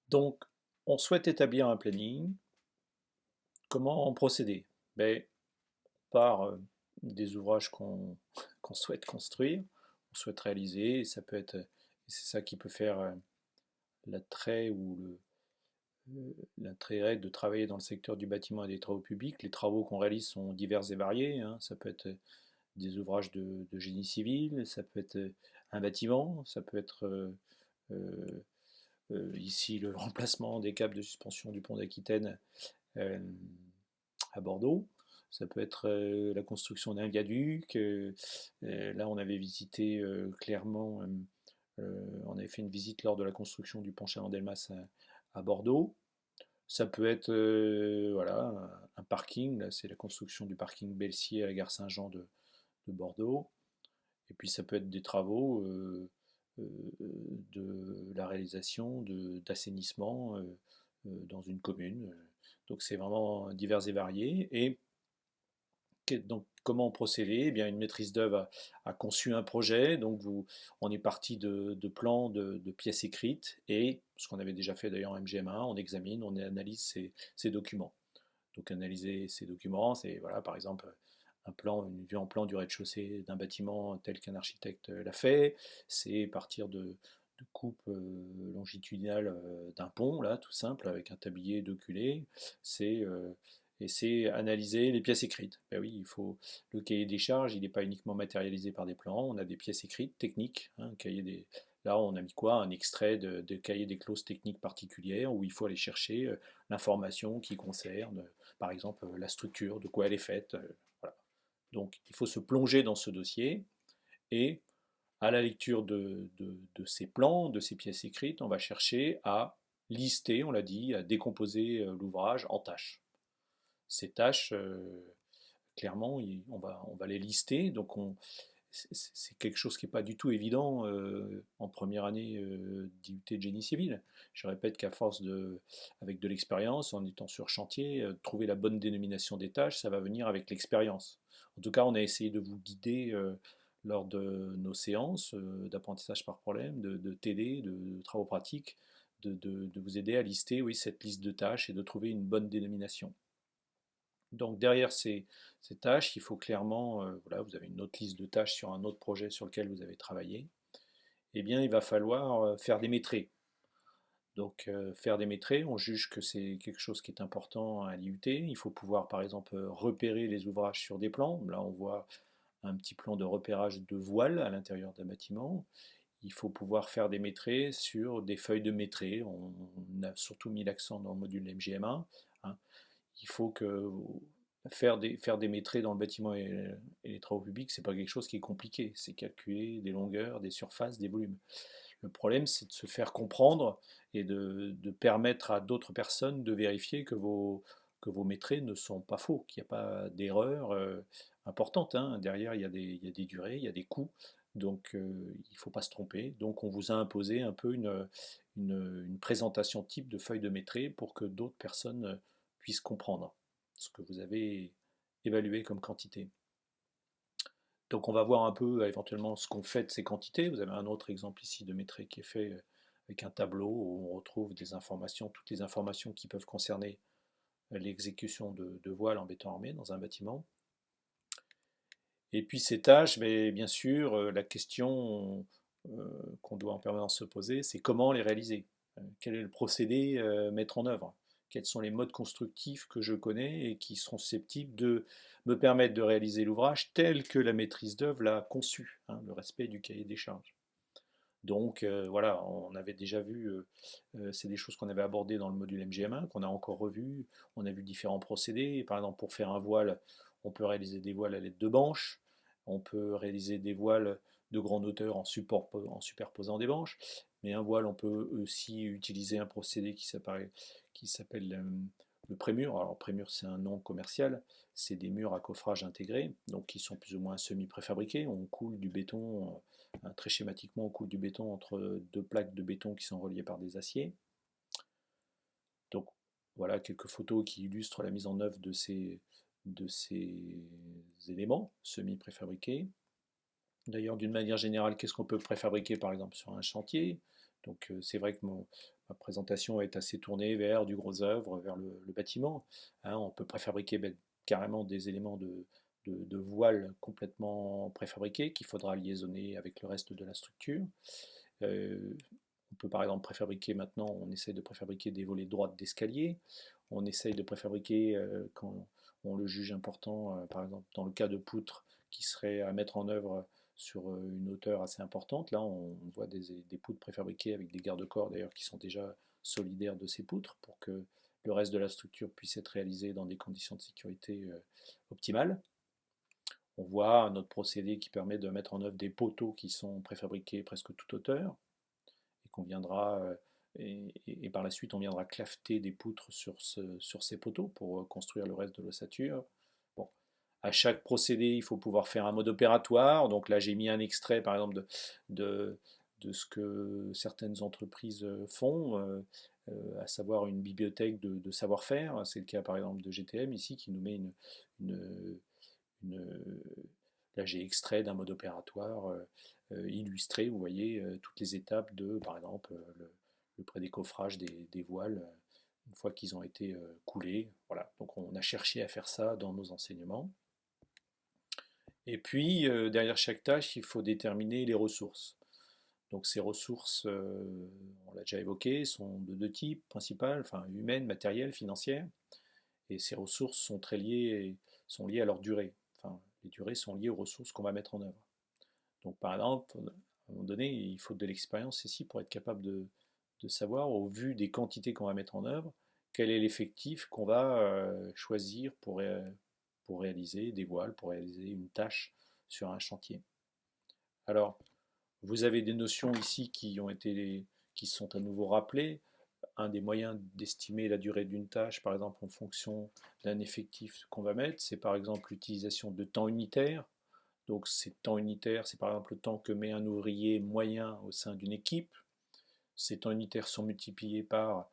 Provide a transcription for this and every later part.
Donc, on souhaite établir un planning. Comment en procéder? Ben, par des ouvrages qu'on souhaite construire, on souhaite réaliser. Et ça peut être, c'est ça qui peut faire l'attrait ou l'intérêt de travailler dans le secteur du bâtiment et des travaux publics. Les travaux qu'on réalise sont divers et variés, hein. Ça peut être des ouvrages de génie civil, ça peut être un bâtiment, ça peut être euh, ici le remplacement des câbles de suspension du pont d'Aquitaine euh, à Bordeaux. Ça peut être la construction d'un viaduc. Là, on avait visité clairement, on avait fait une visite lors de la construction du pont Chaland-Delmas à Bordeaux. Ça peut être voilà, un parking. Là, c'est la construction du parking Belsier à la gare Saint-Jean de Bordeaux. Et puis ça peut être des travaux de la réalisation d'assainissement dans une commune. Donc c'est vraiment divers et varié. Et donc comment procéder? Eh bien, une maîtrise d'œuvre a conçu un projet. Donc on est parti de plans, de pièces écrites et ce qu'on avait déjà fait d'ailleurs en MGM1, on examine, on analyse ces documents. Donc analyser ces documents, c'est voilà, par exemple un plan, une vue en plan du rez-de-chaussée d'un bâtiment tel qu'un architecte l'a fait, c'est partir de coupes longitudinales d'un pont, là, tout simple, avec un tablier d'oculé, c'est et c'est analyser les pièces écrites. Ben oui, il faut le cahier des charges, il n'est pas uniquement matérialisé par des plans, on a des pièces écrites techniques, hein, cahier des, là, on a mis quoi? Un extrait de cahier des clauses techniques particulières où il faut aller chercher l'information qui concerne, par exemple, la structure, de quoi elle est faite. Voilà. Donc, il faut se plonger dans ce dossier et, à la lecture de ces plans, de ces pièces écrites, on va chercher à lister, on l'a dit, à décomposer l'ouvrage en tâches. Ces tâches, clairement, on va les lister. Donc, c'est quelque chose qui n'est pas du tout évident en première année d'IUT de génie civil. Je répète qu'à force avec de l'expérience, en étant sur chantier, trouver la bonne dénomination des tâches, ça va venir avec l'expérience. En tout cas, on a essayé de vous guider lors de nos séances d'apprentissage par problème, de TD, de travaux pratiques, de vous aider à lister, oui, cette liste de tâches et de trouver une bonne dénomination. Donc derrière ces tâches, il faut clairement, voilà, vous avez une autre liste de tâches sur un autre projet sur lequel vous avez travaillé, eh bien il va falloir faire des métrés. Donc faire des métrés, on juge que c'est quelque chose qui est important à l'IUT. Il faut pouvoir par exemple repérer les ouvrages sur des plans. Là on voit un petit plan de repérage de voiles à l'intérieur d'un bâtiment. Il faut pouvoir faire des métrés sur des feuilles de métrés. On a surtout mis l'accent dans le module MGM1, hein. Il faut que faire des métrés dans le bâtiment et les travaux publics, c'est pas quelque chose qui est compliqué. C'est calculer des longueurs, des surfaces, des volumes. Le problème, c'est de se faire comprendre et de permettre à d'autres personnes de vérifier que vos métrés ne sont pas faux, qu'il n'y a pas d'erreur importante, hein. Derrière, il y a des durées, il y a des coûts. Donc, il ne faut pas se tromper. Donc, on vous a imposé un peu une présentation type de feuille de métré pour que d'autres personnes puissent comprendre ce que vous avez évalué comme quantité. Donc on va voir un peu éventuellement ce qu'on fait de ces quantités. Vous avez un autre exemple ici de métré qui est fait avec un tableau où on retrouve des informations, toutes les informations qui peuvent concerner l'exécution de voiles en béton armé dans un bâtiment. Et puis ces tâches, mais bien sûr, la question qu'on doit en permanence se poser, c'est comment les réaliser. Quel est le procédé mettre en œuvre? Quels sont les modes constructifs que je connais et qui sont susceptibles de me permettre de réaliser l'ouvrage tel que la maîtrise d'œuvre l'a conçu, hein, le respect du cahier des charges. Donc voilà, on avait déjà vu, c'est des choses qu'on avait abordées dans le module MGM1, qu'on a encore revu. On a vu différents procédés. Par exemple, pour faire un voile, on peut réaliser des voiles à l'aide de banches. On peut réaliser des voiles de grande hauteur en superposant des banches. Mais un voile, on peut aussi utiliser un procédé qui s'appelle le prémur. Alors, prémur, c'est un nom commercial. C'est des murs à coffrage intégré, donc qui sont plus ou moins semi-préfabriqués. On coule du béton très schématiquement, on coule du béton entre deux plaques de béton qui sont reliées par des aciers. Donc voilà quelques photos qui illustrent la mise en œuvre de ces éléments semi-préfabriqués. D'ailleurs, d'une manière générale, qu'est-ce qu'on peut préfabriquer par exemple sur un chantier? Donc c'est vrai que ma présentation est assez tournée vers du gros œuvre, vers le bâtiment. Hein, on peut préfabriquer carrément des éléments de voile complètement préfabriqués qu'il faudra liaisonner avec le reste de la structure. On peut par exemple préfabriquer maintenant, on essaie de préfabriquer des volets droites d'escalier. On essaye de préfabriquer quand on le juge important, par exemple dans le cas de poutres qui seraient à mettre en œuvre sur une hauteur assez importante. Là, on voit des poutres préfabriquées avec des garde-corps d'ailleurs qui sont déjà solidaires de ces poutres pour que le reste de la structure puisse être réalisé dans des conditions de sécurité optimales. On voit un autre procédé qui permet de mettre en œuvre des poteaux qui sont préfabriqués presque toute hauteur et qu'on viendra et par la suite on viendra clafeter des poutres sur ces poteaux pour construire le reste de l'ossature. Bon. À chaque procédé, il faut pouvoir faire un mode opératoire. Donc là, j'ai mis un extrait, par exemple, de ce que certaines entreprises font, à savoir une bibliothèque de savoir-faire. C'est le cas, par exemple, de GTM ici, qui nous met une, une- là, j'ai extrait d'un mode opératoire illustré, vous voyez, toutes les étapes de, par exemple, le prédécoffrage des voiles une fois qu'ils ont été coulés. Voilà. Donc on a cherché à faire ça dans nos enseignements. Et puis, derrière chaque tâche, il faut déterminer les ressources. Donc ces ressources, on l'a déjà évoqué, sont de deux types principales, enfin humaines, matérielles, financières. Et ces ressources sont très liées, sont liées à leur durée. Enfin, les durées sont liées aux ressources qu'on va mettre en œuvre. Donc par exemple, à un moment donné, il faut de l'expérience ici pour être capable de savoir, au vu des quantités qu'on va mettre en œuvre, quel est l'effectif qu'on va choisir pour réaliser des voiles, pour réaliser une tâche sur un chantier. Alors, vous avez des notions ici qui sont à nouveau rappelées. Un des moyens d'estimer la durée d'une tâche, par exemple en fonction d'un effectif qu'on va mettre, c'est par exemple l'utilisation de temps unitaire. Donc ces temps unitaires, c'est par exemple le temps que met un ouvrier moyen au sein d'une équipe. Ces temps unitaires sont multipliés par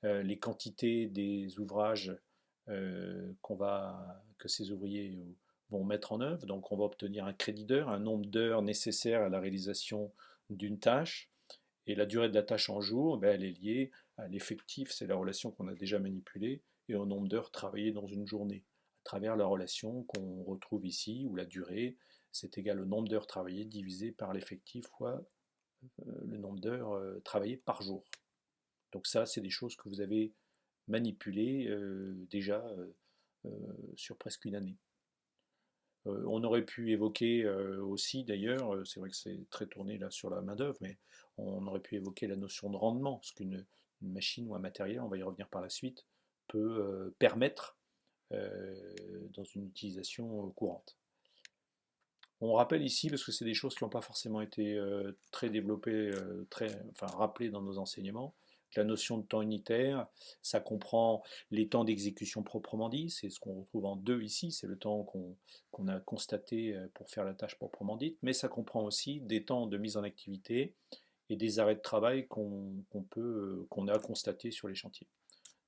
les quantités des ouvrages que ces ouvriers vont mettre en œuvre. Donc on va obtenir un crédit d'heure, un nombre d'heures nécessaires à la réalisation d'une tâche. Et la durée de la tâche en jours, ben, elle est liée à l'effectif, c'est la relation qu'on a déjà manipulée, et au nombre d'heures travaillées dans une journée, à travers la relation qu'on retrouve ici, où la durée, c'est égal au nombre d'heures travaillées divisé par l'effectif fois le nombre d'heures travaillées par jour. Donc ça, c'est des choses que vous avez manipulées déjà sur presque une année. On aurait pu évoquer aussi, d'ailleurs, c'est vrai que c'est très tourné là sur la main-d'œuvre, mais on aurait pu évoquer la notion de rendement, ce qu'une machine ou un matériel, on va y revenir par la suite, peut permettre dans une utilisation courante. On rappelle ici, parce que c'est des choses qui n'ont pas forcément été très développées, enfin rappelées dans nos enseignements, que la notion de temps unitaire, ça comprend les temps d'exécution proprement dit, c'est ce qu'on retrouve en deux ici, c'est le temps qu'on a constaté pour faire la tâche proprement dite, mais ça comprend aussi des temps de mise en activité et des arrêts de travail qu'on a constatés sur les chantiers.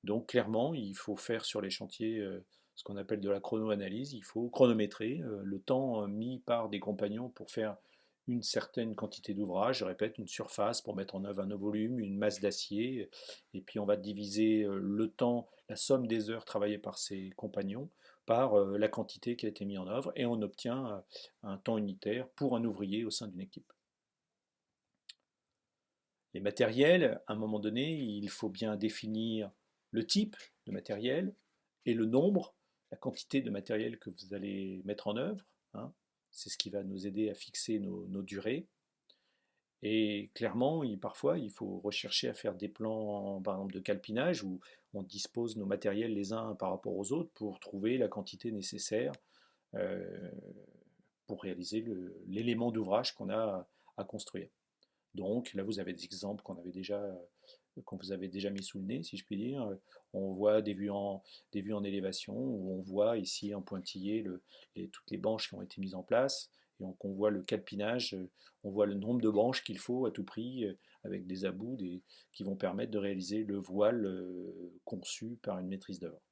Donc clairement, il faut faire sur les chantiers ce qu'on appelle de la chronoanalyse, il faut chronométrer le temps mis par des compagnons pour faire une certaine quantité d'ouvrage, je répète, une surface pour mettre en œuvre un volume, une masse d'acier, et puis on va diviser le temps, la somme des heures travaillées par ces compagnons par la quantité qui a été mise en œuvre, et on obtient un temps unitaire pour un ouvrier au sein d'une équipe. Les matériels, à un moment donné, il faut bien définir le type de matériel et le nombre, la quantité de matériel que vous allez mettre en œuvre. Hein. C'est ce qui va nous aider à fixer nos durées. Et clairement, parfois, il faut rechercher à faire des plans, par exemple, de calpinage où on dispose nos matériels les uns par rapport aux autres pour trouver la quantité nécessaire euh, pour réaliser l'élément d'ouvrage qu'on a à construire. Donc là, vous avez des exemples qu'on vous avait déjà mis sous le nez, si je puis dire. On voit des vues en élévation, où on voit ici en pointillé toutes les branches qui ont été mises en place. Et donc on voit le calpinage, on voit le nombre de branches qu'il faut à tout prix, avec des abouts qui vont permettre de réaliser le voile conçu par une maîtrise d'œuvre.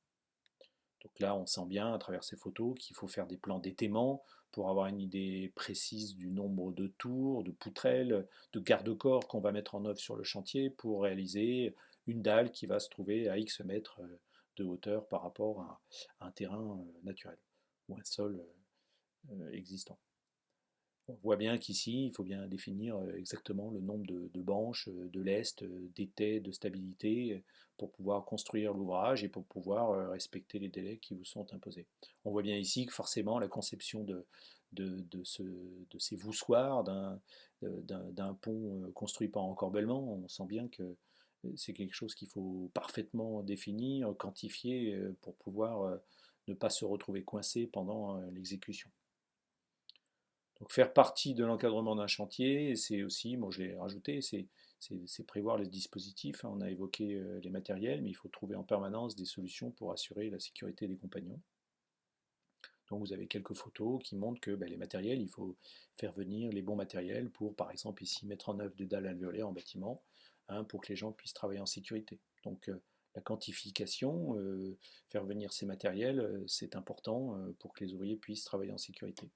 Donc là, on sent bien à travers ces photos qu'il faut faire des plans d'étaiement pour avoir une idée précise du nombre de tours, de poutrelles, de garde-corps qu'on va mettre en œuvre sur le chantier pour réaliser une dalle qui va se trouver à X mètres de hauteur par rapport à un terrain naturel ou un sol existant. On voit bien qu'ici, il faut bien définir exactement le nombre de banches, de lest, d'étais, de stabilité pour pouvoir construire l'ouvrage et pour pouvoir respecter les délais qui vous sont imposés. On voit bien ici que forcément la conception de ces voussoirs, d'un pont construit par encorbellement, on sent bien que c'est quelque chose qu'il faut parfaitement définir, quantifier pour pouvoir ne pas se retrouver coincé pendant l'exécution. Donc faire partie de l'encadrement d'un chantier, c'est aussi, moi je l'ai rajouté, c'est prévoir les dispositifs. On a évoqué les matériels, mais il faut trouver en permanence des solutions pour assurer la sécurité des compagnons. Donc vous avez quelques photos qui montrent que les matériels, il faut faire venir les bons matériels pour, par exemple, ici mettre en œuvre des dalles alvéolaires en bâtiment, hein, pour que les gens puissent travailler en sécurité. Donc la quantification, faire venir ces matériels, c'est important pour que les ouvriers puissent travailler en sécurité.